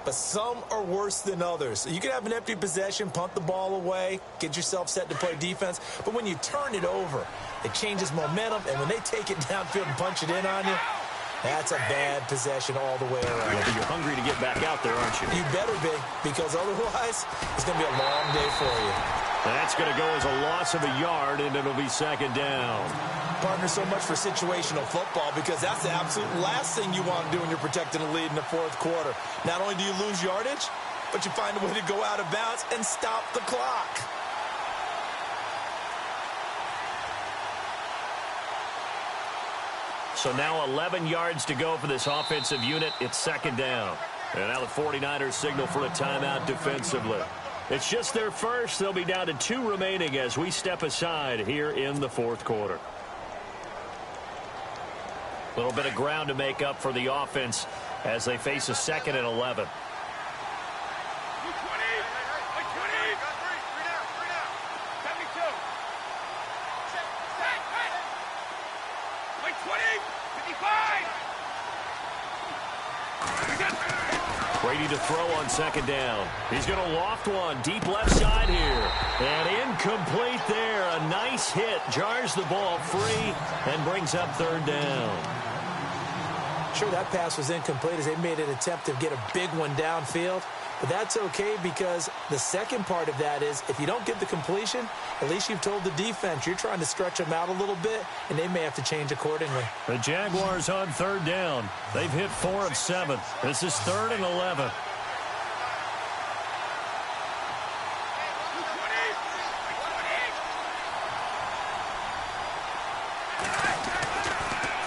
but some are worse than others. You can have an empty possession, punt the ball away, get yourself set to play defense, but when you turn it over, it changes momentum, and when they take it downfield and punch it in on you, that's a bad possession all the way around. Yeah, you're hungry to get back out there, aren't you? You better be, because otherwise, it's going to be a long day for you. That's going to go as a loss of a yard, and it'll be 2nd down. Partner, so much for situational football, because that's the absolute last thing you want to do when you're protecting a lead in the 4th quarter. Not only do you lose yardage, but you find a way to go out of bounds and stop the clock. So now 11 yards to go for this offensive unit. It's 2nd down. And now the 49ers signal for a timeout defensively. It's just their first. They'll be down to 2 remaining as we step aside here in the 4th quarter. A little bit of ground to make up for the offense as they face a 2nd and 11. Brady to throw on 2nd down. He's going to loft one deep left side here. And incomplete there. A nice hit. Jars the ball free and brings up 3rd down. Sure, that pass was incomplete as they made an attempt to get a big one downfield. But that's okay, because the second part of that is if you don't get the completion, at least you've told the defense you're trying to stretch them out a little bit, and they may have to change accordingly. The Jaguars on 3rd down. They've hit 4 of 7. This is 3rd and 11.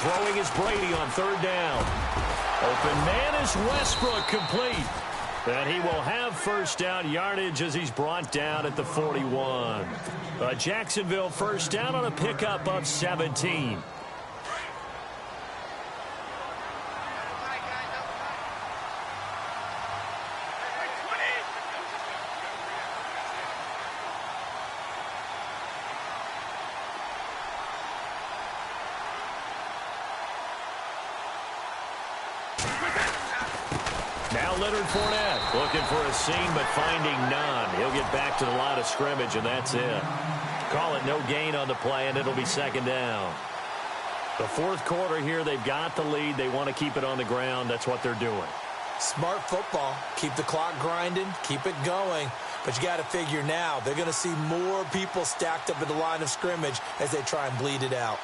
Throwing is Brady on 3rd down. Open man is Westbrook, complete. And he will have 1st down yardage as he's brought down at the 41. A Jacksonville 1st down on a pickup of 17. Leonard Fournette looking for a seam but finding none. He'll get back to the line of scrimmage, and that's it. Call it no gain on the play, and it'll be second down. The fourth quarter here, they've got the lead. They want to keep it on the ground. That's what they're doing. Smart football. Keep the clock grinding. Keep it going. But you got to figure now they're going to see more people stacked up at the line of scrimmage as they try and bleed it out.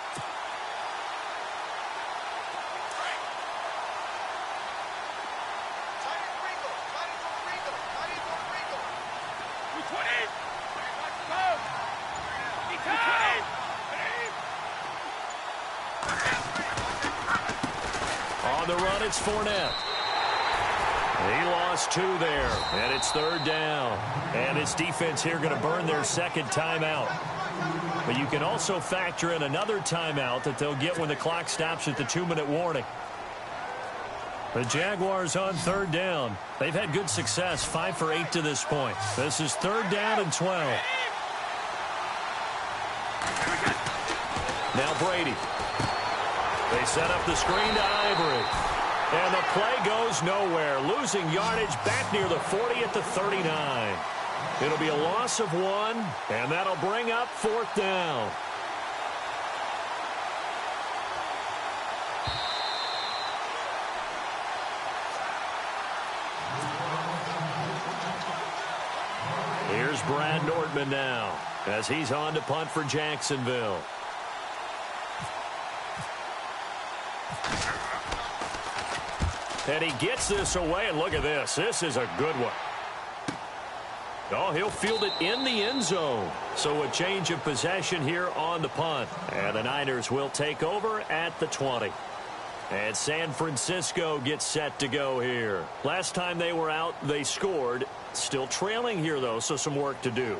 On the run, it's Fournette. He lost 2 there, and it's third down. And this defense here going to burn their second timeout. But you can also factor in another timeout that they'll get when the clock stops at the 2-minute warning. The Jaguars on third down. They've had good success, 5 for 8 to this point. This is third down and 12. Now Brady. They set up the screen to Ivory. And the play goes nowhere. Losing yardage back near the 40 at the 39. It'll be a loss of 1, and that'll bring up fourth down. Here's Brad Nordman now as he's on to punt for Jacksonville. And he gets this away, and look at this. This is a good one. Oh, he'll field it in the end zone. So a change of possession here on the punt. And the Niners will take over at the 20. And San Francisco gets set to go here. Last time they were out, they scored. Still trailing here, though, so some work to do.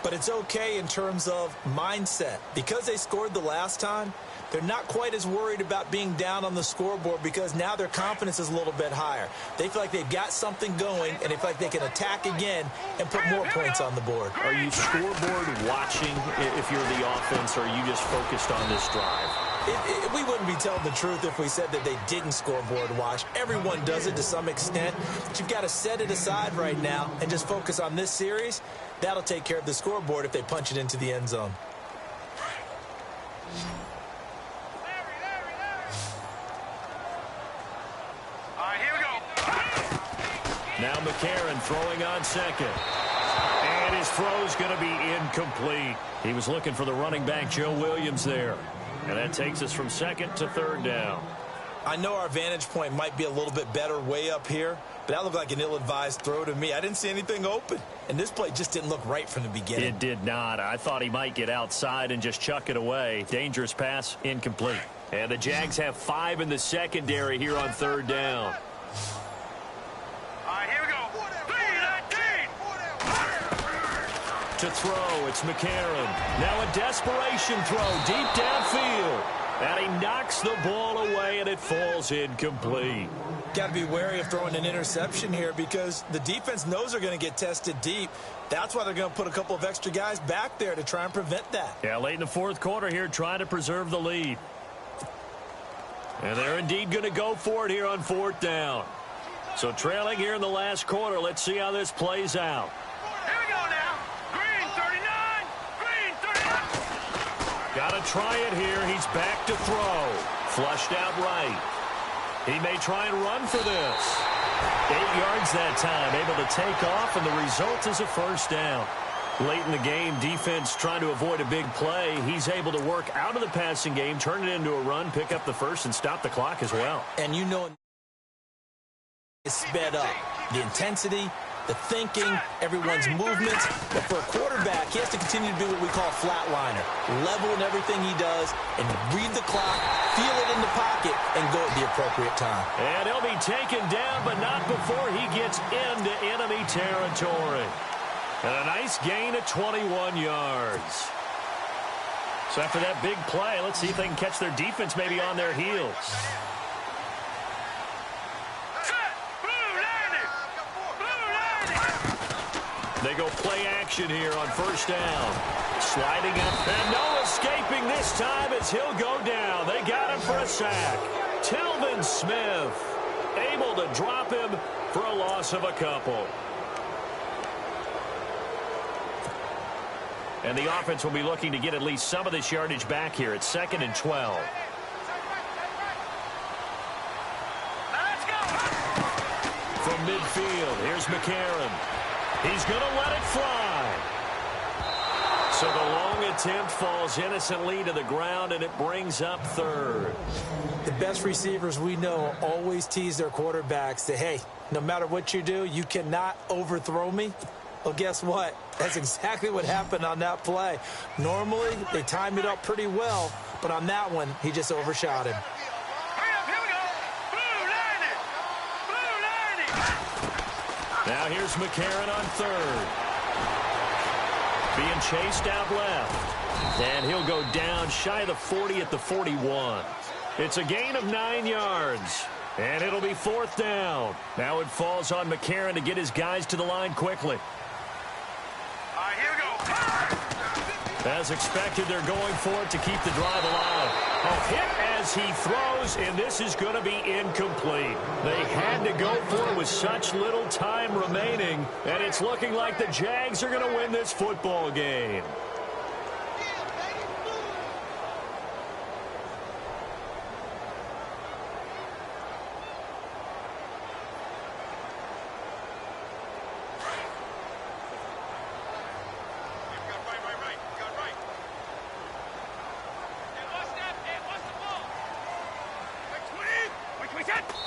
But it's okay in terms of mindset. Because they scored the last time, they're not quite as worried about being down on the scoreboard because now their confidence is a little bit higher. They feel like they've got something going, and they feel like they can attack again and put more points on the board. Are you scoreboard watching if you're the offense, or are you just focused on this drive? We wouldn't be telling the truth if we said that they didn't scoreboard watch. Everyone does it to some extent, but you've got to set it aside right now and just focus on this series. That'll take care of the scoreboard if they punch it into the end zone. Now McCarron throwing on second. And his throw's going to be incomplete. He was looking for the running back, Joe Williams, there. And that takes us from second to third down. I know our vantage point might be a little bit better way up here, but that looked like an ill-advised throw to me. I didn't see anything open, and this play just didn't look right from the beginning. It did not. I thought he might get outside and just chuck it away. Dangerous pass, incomplete. And the Jags have 5 in the secondary here on third down. To throw, it's McCarron. Now a desperation throw deep downfield. And he knocks the ball away, and it falls incomplete. Got to be wary of throwing an interception here because the defense knows they're going to get tested deep. That's why they're going to put a couple of extra guys back there to try and prevent that. Yeah, late in the fourth quarter here, trying to preserve the lead. And they're indeed going to go for it here on fourth down. So trailing here in the last quarter, let's see how this plays out. Got to try it here. He's back to throw. Flushed out right. He may try and run for this. 8 yards that time. Able to take off, and the result is a first down. Late in the game, defense trying to avoid a big play. He's able to work out of the passing game, turn it into a run, pick up the first, and stop the clock as well. And you know it's sped up. The intensity, the thinking, everyone's movements. But for a quarterback, he has to continue to be what we call a flatliner. Level in everything he does and read the clock, feel it in the pocket, and go at the appropriate time. And he'll be taken down, but not before he gets into enemy territory. And a nice gain of 21 yards. So after that big play, let's see if they can catch their defense maybe on their heels. They go play action here on first down. Sliding up, and no escaping this time as he'll go down. They got him for a sack. Telvin Smith able to drop him for a loss of a couple. And the offense will be looking to get at least some of this yardage back here. It's 2nd and 12. Let's go. From midfield, here's McCarron. He's going to let it fly. So the long attempt falls innocently to the ground, and it brings up 3rd. The best receivers we know always tease their quarterbacks that, hey, no matter what you do, you cannot overthrow me. Well, guess what? That's exactly what happened on that play. Normally, they time it up pretty well, but on that one, he just overshot him. Hurry up, here we go. Blue lining. Blue lining. Now here's McCarron on 3rd. Being chased out left. And he'll go down shy of the 40 at the 41. It's a gain of 9 yards. And it'll be 4th down. Now it falls on McCarron to get his guys to the line quickly. All right, here we go. As expected, they're going for it to keep the drive alive. A hit as he throws, and this is going to be incomplete. They had to go for it with such little time remaining, and it's looking like the Jags are going to win this football game.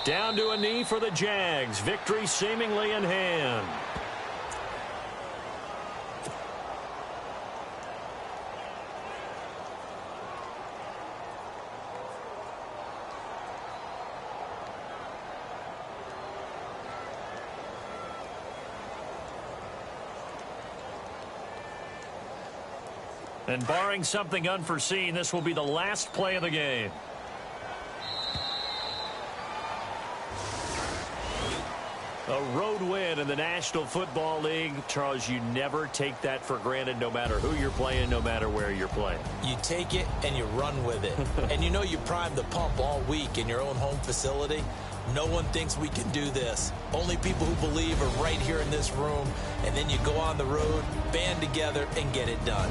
Down to a knee for the Jags. Victory seemingly in hand. And barring something unforeseen, this will be the last play of the game. A road win in the National Football League. Charles, you never take that for granted, no matter who you're playing, no matter where you're playing. You take it and you run with it. And you know you primed the pump all week in your own home facility. No one thinks we can do this. Only people who believe are right here in this room. And then you go on the road, band together, and get it done.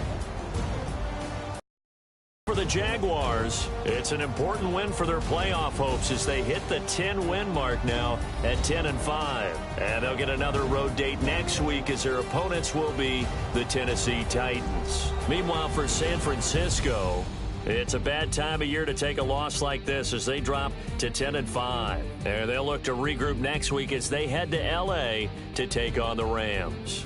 For the Jaguars, it's an important win for their playoff hopes as they hit the 10-win mark now at 10-5. And they'll get another road date next week as their opponents will be the Tennessee Titans. Meanwhile, for San Francisco, it's a bad time of year to take a loss like this as they drop to 10-5. And they'll look to regroup next week as they head to L.A. to take on the Rams.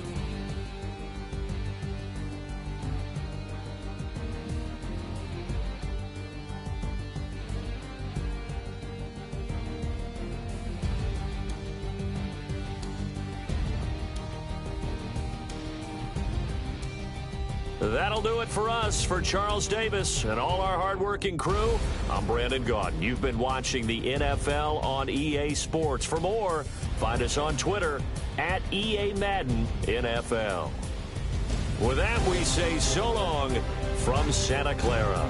That'll do it for us. For Charles Davis and all our hardworking crew, I'm Brandon Gaudin. You've been watching the NFL on EA Sports. For more, find us on Twitter at EA Madden NFL. With that, we say so long from Santa Clara.